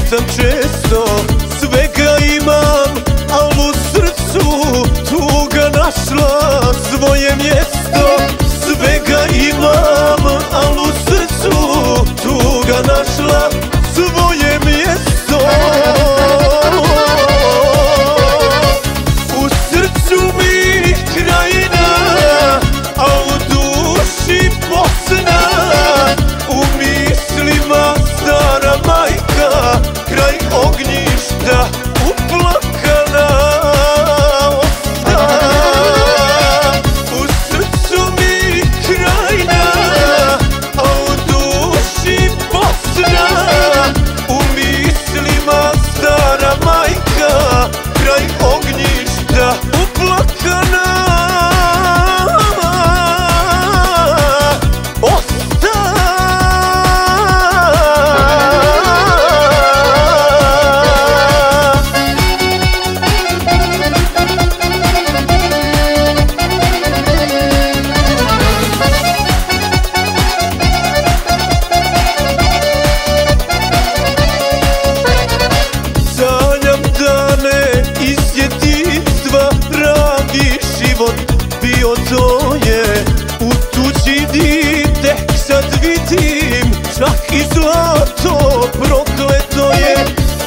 pitam često, svega imam, al u srcu tuga našla svoje mjesto. Svega imam, al u srcu tuga našla svoje mjesto. U srcu mi Krajina, a u duši Bosna. U mislima stara majka, kraj ognjišta uplakana osta. U srcu mi Krajina, a u duši Bosna. U mislima stara majka, kraj ognjišta uplakana osta. Sanjam dane iz djetinjstva, pravi život bio to je. U tuđini tek sad vidim, čak i zlato prokleto je.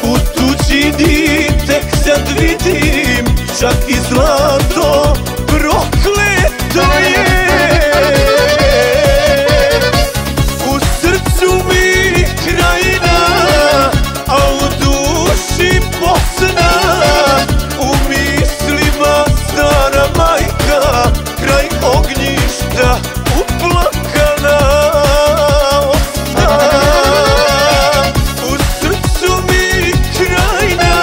U tuđini tek sad vidim, čak i zlato prokleto je. U srcu mi Krajina, a u duši Bosna. U mislima stara majka, kraj ognjišta uplakana osta. U srcu mi Krajina,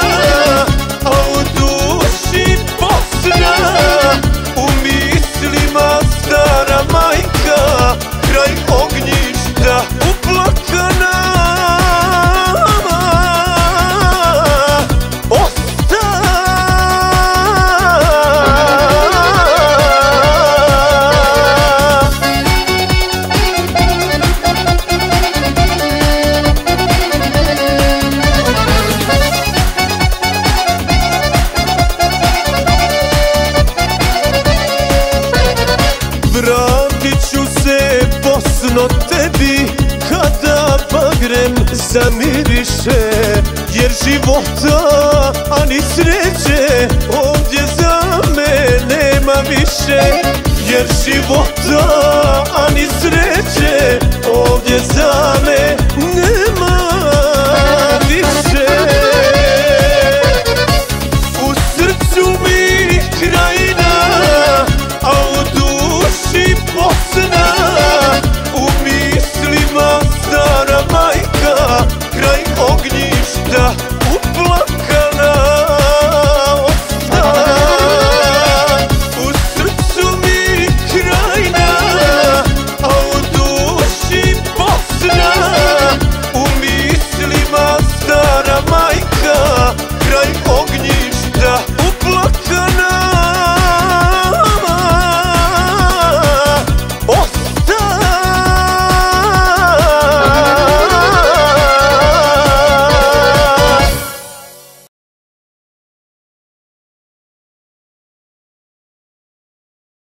a u duši Bosna. U mislima stara majka, kraj ognjišta uplakana osta. Vratit ću se, Bosno, tebi kada bagrem zamiriše. Jer života, a ni sreće ovdje za me nema više. Jer života